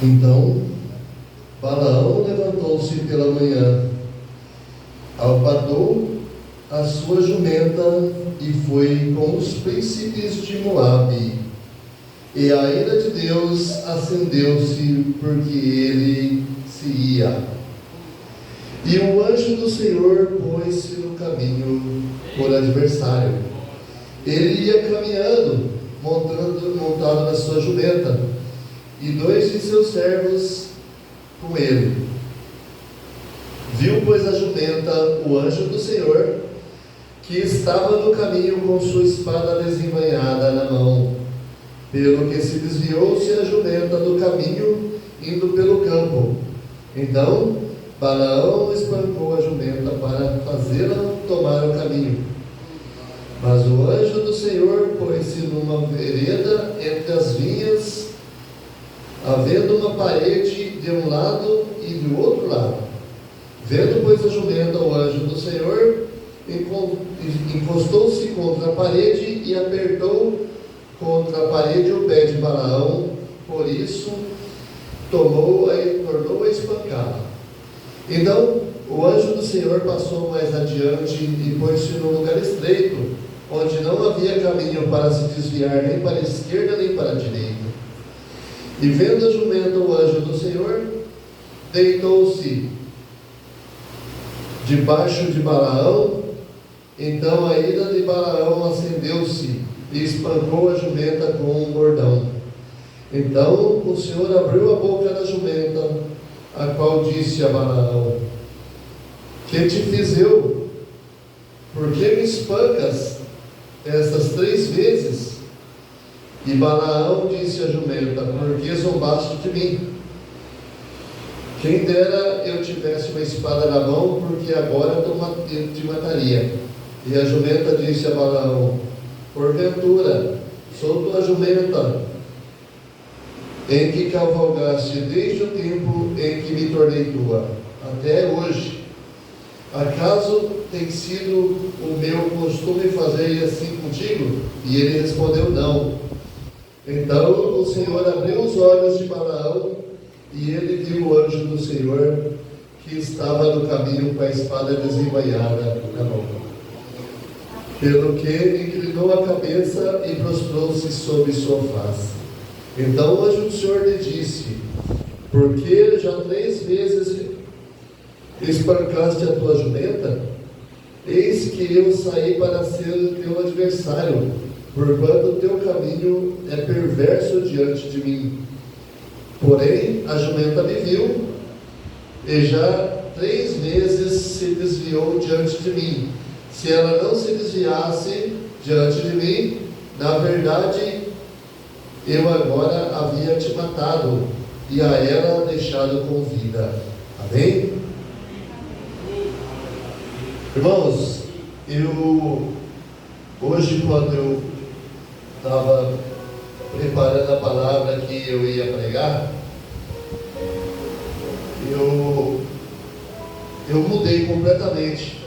Então Balaão levantou-se pela manhã, alpadou a sua jumenta e foi com os príncipes de Moabe. E a ira de Deus acendeu-se, porque ele se ia. E o anjo do Senhor pôs-se no caminho por adversário. Ele ia caminhando, montado na sua jumenta, e 2 de seus servos com ele. Viu, pois, a jumenta, o anjo do Senhor, que estava no caminho com sua espada desembainhada na mão, pelo que se desviou-se a jumenta do caminho, indo pelo campo. Então Balaão espancou a jumenta para fazê-la tomar o caminho. Mas o anjo do Senhor pôs-se numa vereda entre as vinhas, havendo uma parede de um lado e do outro lado. Vendo, pois, a jumenta, o anjo do Senhor encostou-se contra a parede e apertou contra a parede o pé de Balaão, por isso tornou-a espancá-la. Então o anjo do Senhor passou mais adiante e pôs-se num lugar estreito, onde não havia caminho para se desviar nem para a esquerda nem para a direita. E vendo a jumenta o anjo do Senhor, deitou-se debaixo de Balaão. Então a ira de Balaão acendeu-se e espancou a jumenta com um bordão. Então o Senhor abriu a boca da jumenta, a qual disse a Balaão: que te fiz eu? Por que me espancas estas 3 vezes? E Balaão disse à jumenta: porque zombaste de mim? Quem dera eu tivesse uma espada na mão, porque agora eu te mataria. E a jumenta disse a Balaão: porventura sou tua jumenta, em que cavalgaste desde o tempo em que me tornei tua, até hoje. Acaso tem sido o meu costume fazer assim contigo? E ele respondeu: não. Então o Senhor abriu os olhos de Balaão, e ele viu o anjo do Senhor, que estava no caminho com a espada desembainhada na mão. Pelo que inclinou a cabeça e prostrou-se sobre sua face. Então o anjo do Senhor lhe disse: porque já 3 vezes espancaste a tua jumenta? Eis que eu saí para ser teu adversário, porquanto o teu caminho é perverso diante de mim. Porém a jumenta me viu, e já 3 vezes se desviou diante de mim. Se ela não se desviasse diante de mim, na verdade eu agora havia te matado, e a ela deixado com vida. Amém? Irmãos, hoje, quando eu estava preparando a palavra que eu ia pregar, eu mudei completamente,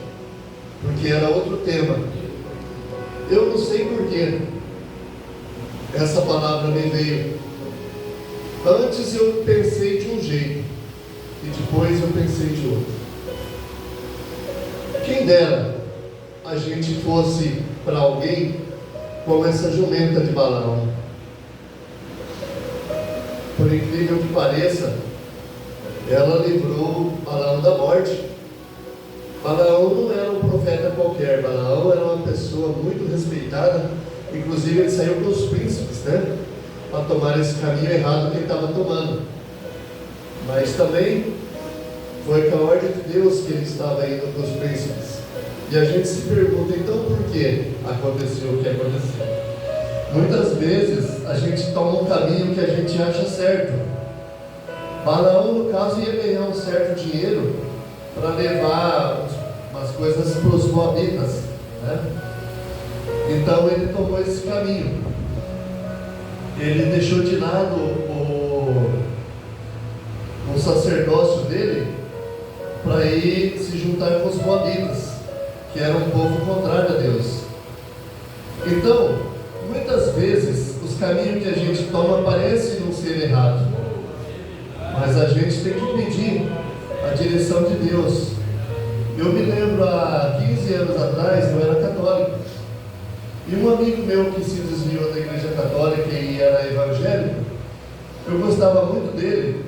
porque era outro tema. Eu não sei porquê essa palavra me veio. Antes eu pensei de um jeito, e depois eu pensei de outro. Quem dera a gente fosse para alguém como essa jumenta de Balaão. Por incrível que pareça, ela livrou Balaão da morte. Balaão não era um profeta qualquer. Balaão era uma pessoa muito respeitada. Inclusive ele saiu com os príncipes, né, para tomar esse caminho errado que ele estava tomando. Mas também foi com a ordem de Deus que ele estava indo com os príncipes. E a gente se pergunta, então, por que aconteceu o que aconteceu? Muitas vezes a gente toma um caminho que a gente acha certo. Balaão, no caso, ia ganhar um certo dinheiro para levar umas coisas para os moabitas, né? Então ele tomou esse caminho. Ele deixou de lado o sacerdócio dele para ir se juntar com os moabitas, que era um povo contrário a Deus. Então, muitas vezes os caminhos que a gente toma parecem não ser errados, mas a gente tem que pedir a direção de Deus. Eu me lembro, há 15 anos atrás, eu era católico, e um amigo meu que se desviou da igreja católica e era evangélico, eu gostava muito dele,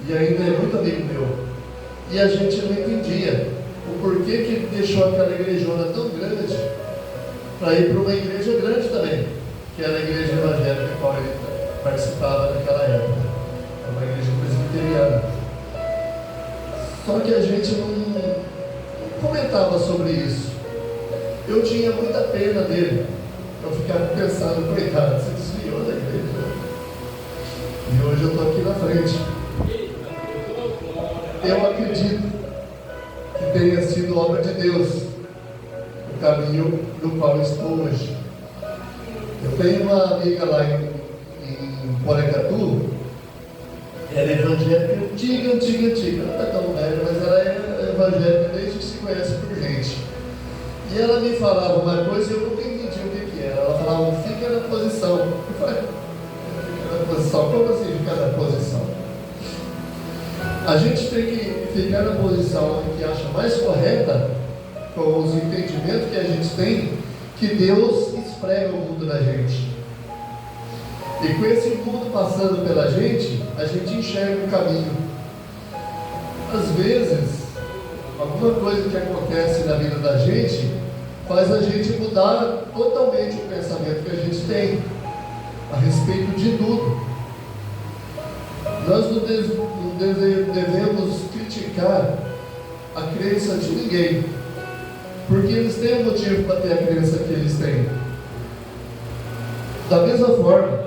e ainda é muito amigo meu, e a gente não entendia o porquê que ele deixou aquela igrejona tão grande para ir para uma igreja grande também, que era a igreja evangélica a qual ele participava naquela época, uma igreja presbiteriana. Só que a gente não comentava sobre isso. Eu tinha muita pena dele. Eu ficava pensando, coitado, você desviou da igreja. E hoje eu estou aqui na frente. Eu acredito que tenha sido obra de Deus o caminho no qual estou hoje. Eu tenho uma amiga lá em Porecatu, ela é evangélica antiga. Ela não está tão velha, mas ela é evangélica desde que se conhece por gente. E ela me falava uma coisa e eu nunca entendi o que era. Ela falava, fica na posição. Eu falei, fica na posição? Como assim ficar na posição? A gente tem que ficar na posição que acha mais correta, com os entendimentos que a gente tem, que Deus esfrega o mundo da gente. E com esse mundo passando pela gente, a gente enxerga o caminho. Às vezes, alguma coisa que acontece na vida da gente faz a gente mudar totalmente o pensamento que a gente tem a respeito de tudo. Nós não devemos criticar a crença de ninguém, porque eles têm um motivo para ter a crença que eles têm. Da mesma forma,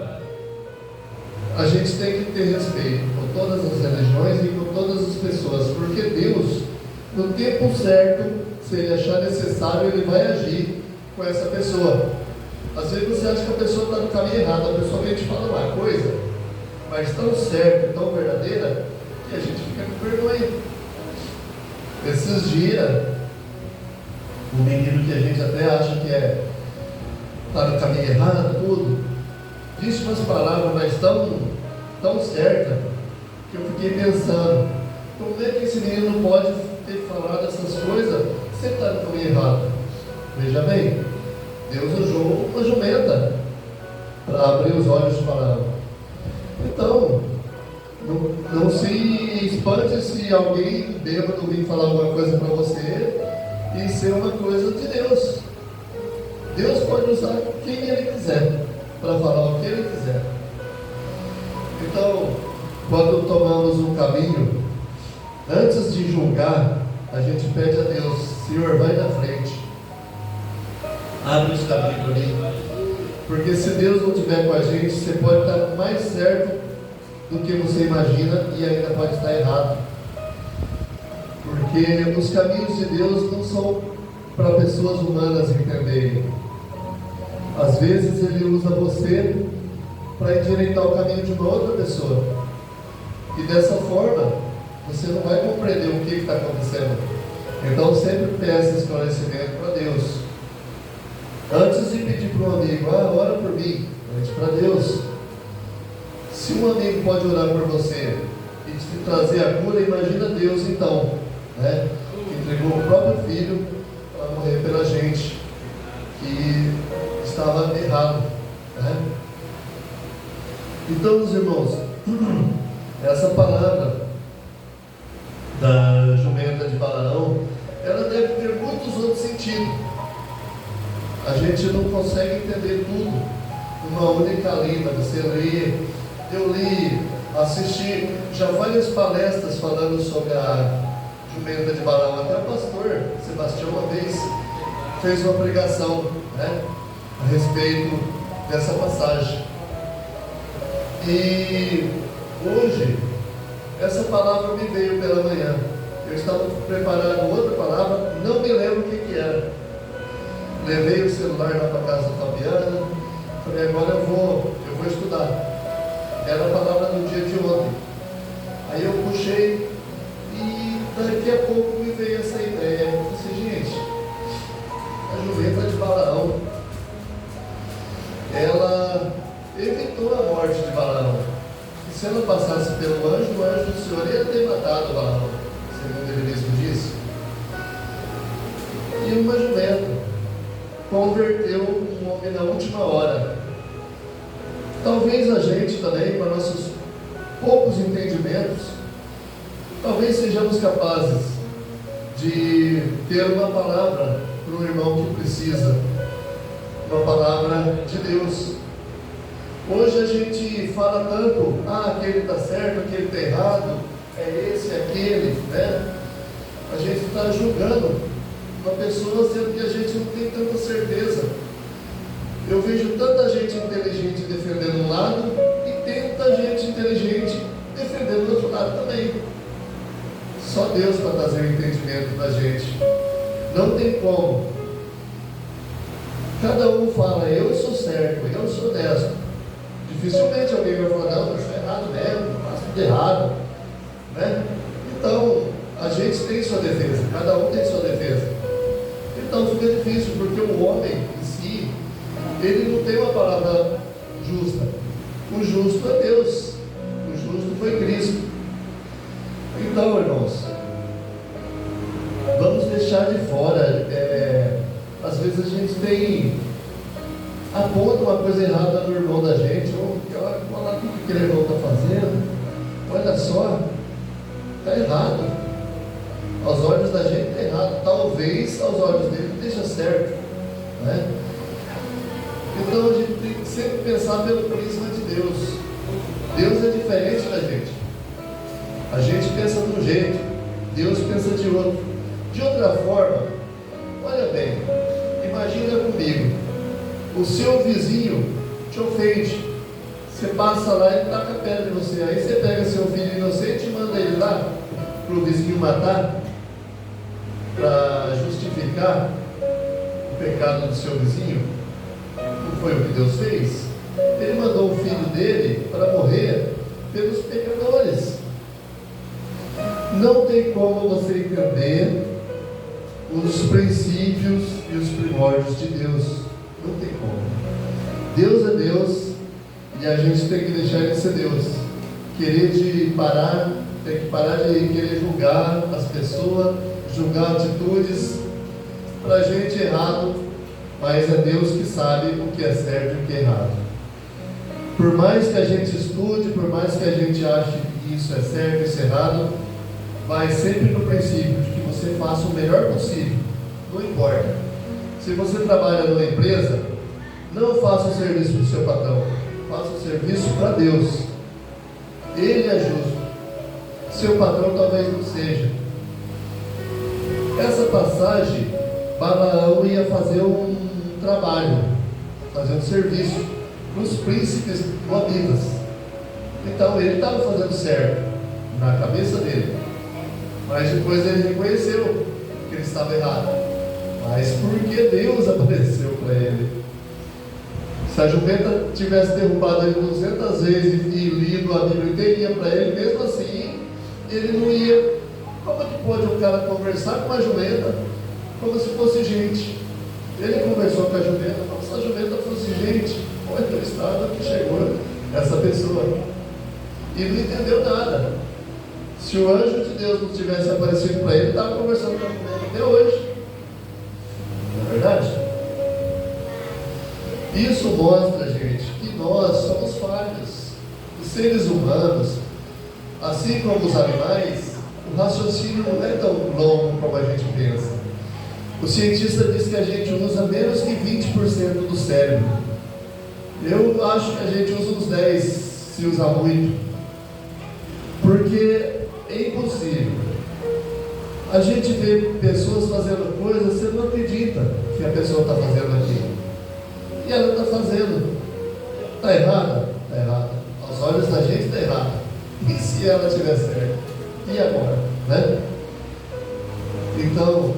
a gente tem que ter respeito por todas as religiões e por todas as pessoas, porque Deus, no tempo certo, se Ele achar necessário, Ele vai agir com essa pessoa. Às vezes você acha que a pessoa está no caminho errado, a pessoa vem te falar uma coisa, mas tão certa, tão verdadeira, que a gente fica com vergonha. Esses dias, o menino que a gente até acha que está no caminho errado, tudo, disse umas palavras, mas tão certas, que eu fiquei pensando, como é que esse menino pode ter falado essas coisas se está no caminho errado? Veja bem, Deus usou uma jumenta para abrir os olhos de Balaão. Então, não se espante se alguém bêbado vir falar alguma coisa para você e ser uma coisa de Deus. Deus pode usar quem Ele quiser para falar o que Ele quiser. Então, quando tomamos um caminho, antes de julgar, a gente pede a Deus, Senhor, vai na frente, abre os caminhos para mim, porque se Deus não estiver com a gente, você pode estar mais certo do que você imagina e ainda pode estar errado, porque os caminhos de Deus não são para pessoas humanas entenderem. Às vezes Ele usa você para endireitar o caminho de uma outra pessoa, e dessa forma você não vai compreender o que está acontecendo. Então sempre peça esclarecimento para Deus. Antes de pedir para um amigo, ora por mim, pede para Deus. Se um amigo pode orar por você e te trazer a cura, imagina Deus então, né? Que entregou o próprio Filho para morrer pela gente, que estava errado, né? Então, meus irmãos, essa palavra da jumenta de Balaão, ela deve ter muitos outros sentidos. A gente não consegue entender tudo numa única linha. Você lê, eu li, assisti já várias palestras falando sobre a jumenta de Balaão. Até o pastor Sebastião uma vez fez uma pregação, né, a respeito dessa passagem. E hoje essa palavra me veio pela manhã. Eu estava preparando outra palavra, não me lembro o que era. Levei o celular lá para casa da Fabiana, falei, agora eu vou estudar. Era a palavra do dia de ontem. Aí eu puxei e daqui a pouco me veio essa ideia. Eu falei, gente, a jumenta de Balaão, ela evitou a morte de Balaão. se ela passasse pelo anjo, o anjo do Senhor ia ter matado Balaão, segundo ele mesmo disse. E uma jumenta converteu um homem na última hora. Talvez a gente também, com nossos poucos entendimentos, talvez sejamos capazes de ter uma palavra para um irmão que precisa, uma palavra de Deus. Hoje a gente fala tanto, aquele está certo, aquele está errado, é esse, aquele, né? A gente está julgando uma pessoa sendo que a gente não tem tanta certeza. Eu vejo tanta gente inteligente defendendo um lado e tanta gente inteligente defendendo o outro lado também. Só Deus para trazer o entendimento da gente. Não tem como. Cada um fala, eu sou certo, eu sou honesto. Dificilmente alguém vai falar, não, eu sou errado mesmo, eu faço tudo errado, né? Então, a gente tem sua defesa, cada um tem sua defesa. Então fica difícil, porque o homem em si, ele não tem uma palavra justa. O justo é Deus, o justo foi Cristo. Então, irmãos, vamos deixar de fora, às vezes a gente aponta uma coisa errada no irmão da gente, olha o que aquele irmão está fazendo, olha só, está errado, aos olhos da gente está errado, talvez aos olhos dele esteja certo, né? Então a gente tem que sempre pensar pelo prisma de Deus. Deus é diferente da gente. A gente pensa de um jeito, Deus pensa de outro. De outra forma, olha bem, imagina comigo, o seu vizinho te ofende, você passa lá e taca a pedra em você, aí você pega seu filho inocente e manda ele lá para o vizinho matar, para justificar o pecado do seu vizinho. Não foi o que Deus fez? Ele mandou o filho dele para morrer pelos pecadores. Não tem como você entender os princípios e os primórdios de Deus. Não tem como. Deus é Deus e a gente tem que deixar Ele ser Deus. Tem que parar de querer julgar as pessoas, julgar atitudes para a gente errado, mas é Deus que sabe o que é certo e o que é errado. Por mais que a gente estude, por mais que a gente ache que isso é certo e isso é errado, vai sempre no princípio de que você faça o melhor possível. Não importa. Se você trabalha numa empresa, não faça o serviço para o seu patrão, faça o serviço para Deus. Ele é justo. Seu patrão talvez não seja. Essa passagem, Balaão ia fazer um trabalho, fazer um serviço para os príncipes moabitas. Então ele estava fazendo certo na cabeça dele, mas depois ele reconheceu que ele estava errado. Mas porque Deus apareceu para ele. Se a jumenta tivesse derrubado ele 200 vezes e lido a Bíblia inteirinha para ele, mesmo assim, ele não ia. Como é que pode um cara conversar com uma jumenta como se fosse gente? Ele conversou com a jumenta como se a jumenta fosse gente. Olha o estado que chegou essa pessoa. E não entendeu nada. Se o anjo de Deus não tivesse aparecido para ele, estava conversando com a jumenta até hoje. Não é verdade? Isso mostra, gente, que nós somos falhos. Os seres humanos, assim como os animais, o raciocínio não é tão longo como a gente pensa. O cientista diz que a gente usa menos que 20% do cérebro. Eu acho que a gente usa uns 10%, se usar muito. Porque é impossível. A gente vê pessoas fazendo coisas, você não acredita que a pessoa está fazendo aquilo. E ela está fazendo. Está errada? Está errada. Aos olhos da gente está errada. E se ela estiver certa? E agora? Né? Então,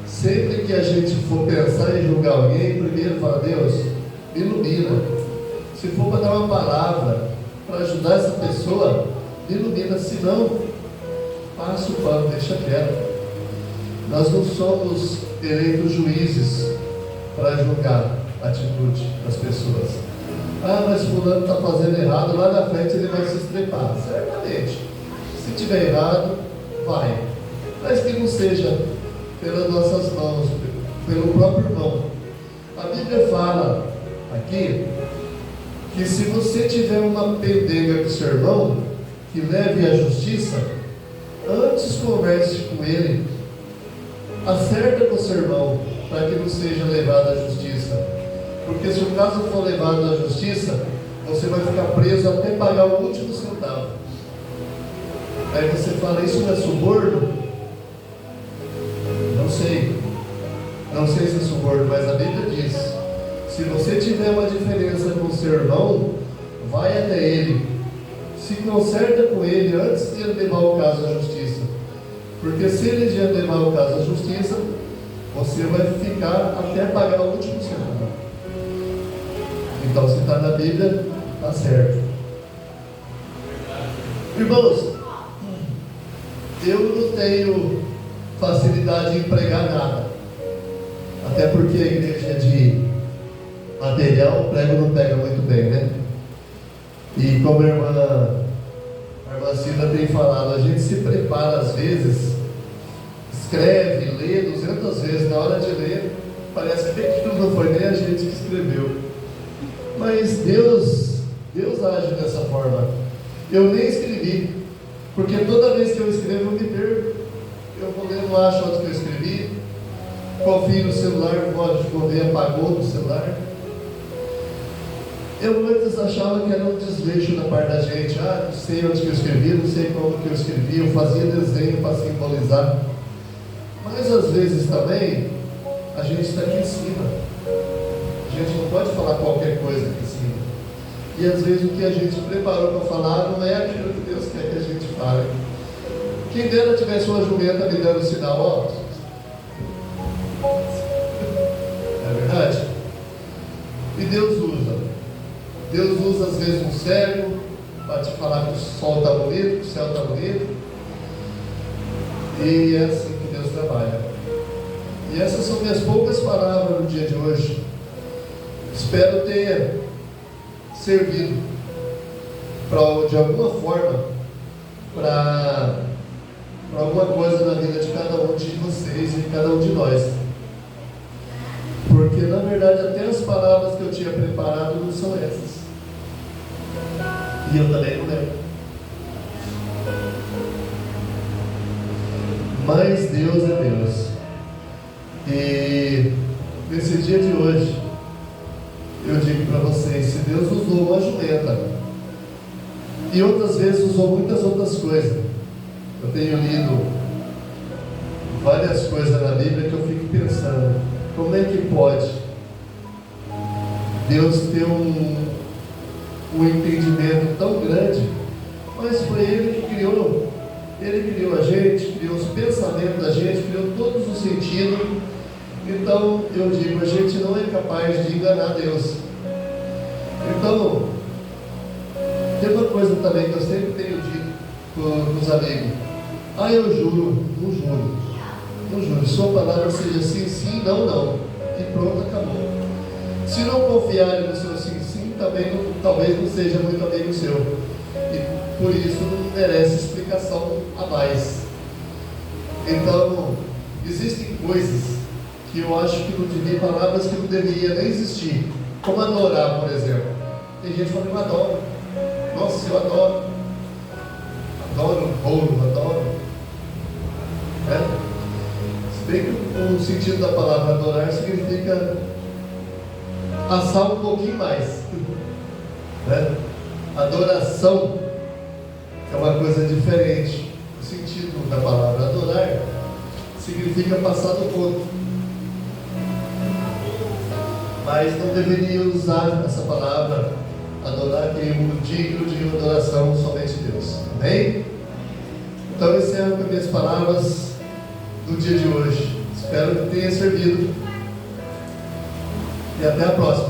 sempre que a gente for pensar em julgar alguém, primeiro fala, Deus, me ilumina. Se for para dar uma palavra para ajudar essa pessoa, me ilumina. Se não, passa o pano, deixa quieto. Nós não somos eleitos juízes para julgar a atitude das pessoas. Ah, mas fulano está fazendo errado, lá na frente ele vai se estrepar. Certamente. Se tiver errado, vai. Mas que não seja pelas nossas mãos, pelo próprio irmão. A Bíblia fala aqui que se você tiver uma pendenga com seu irmão, que leve à justiça, antes converse com ele, acerta com seu irmão, para que não seja levado à justiça. Porque se o caso for levado à justiça, você vai ficar preso até pagar o último centavo. Aí você fala, isso não é suborno? Não sei. Não sei se é suborno, mas a Bíblia diz: se você tiver uma diferença com o seu irmão, vai até ele, se conserta com ele antes de ele levar o caso à justiça. Porque se ele já levar o caso à justiça, você vai ficar até pagar o último centavo. Então, se está na Bíblia, está certo. Irmãos, eu não tenho facilidade em pregar nada, até porque a igreja de material, o prego não pega muito bem, né? E como a irmã Cida tem falado, a gente se prepara às vezes, escreve, lê 200 vezes, na hora de ler, parece que aquilo não foi nem a gente que escreveu. Mas Deus age dessa forma. Eu nem escrevi, porque toda vez que eu escrevo eu me perco. Eu vou ler, não acho onde que eu escrevi, confio no celular, vou ver, apagou no celular. Eu antes achava que era um desleixo da parte da gente. Não sei onde que eu escrevi, não sei como que eu escrevi, eu fazia desenho para simbolizar. Mas às vezes também, a gente está aqui em cima. A gente não pode falar qualquer coisa aqui em cima. E às vezes o que a gente preparou para falar não é aquilo que Deus quer que a gente fale. Quem dera tivesse uma jumenta me dando sinal, é verdade? E Deus usa. Deus usa às vezes um cego para te falar que o sol está bonito, que o céu está bonito. E é assim que Deus trabalha. E essas são minhas poucas palavras no dia de hoje. Espero ter servido de alguma forma para alguma coisa na vida de cada um de vocês e de cada um de nós. Porque na verdade até as palavras que eu tinha preparado não são essas. E eu também não lembro. Mas Deus é Deus. E nesse dia de hoje, eu digo para vocês, se Deus usou uma jumenta, e outras vezes usou muitas outras coisas. Eu tenho lido várias coisas na Bíblia que eu fico pensando, como é que pode Deus ter um entendimento tão grande? Mas foi Ele que criou. Ele criou a gente, criou os pensamentos da gente, criou todos os sentidos. Então, eu digo, a gente não é capaz de enganar Deus. Então, tem uma coisa também que eu sempre tenho dito com os amigos. Eu juro, não juro. Não juro. Sua palavra seja sim, sim, não, não. E pronto, acabou. Se não confiarem no seu sim, sim, também talvez não seja muito amigo seu. E por isso não merece explicação a mais. Então, existem coisas que eu acho que não devia, palavras que não deveriam nem existir. Como adorar, por exemplo. Tem gente que fala, eu adoro. Nossa, eu adoro. Adoro bolo, adoro. Se bem que o sentido da palavra adorar significa assar um pouquinho mais. Adoração é uma coisa diferente. O sentido da palavra adorar significa passar do ponto. Mas não deveria usar essa palavra adorar, que é o digno de adoração somente Deus. Amém? Então, essas são as minhas palavras do dia de hoje. Espero que tenha servido. E até a próxima.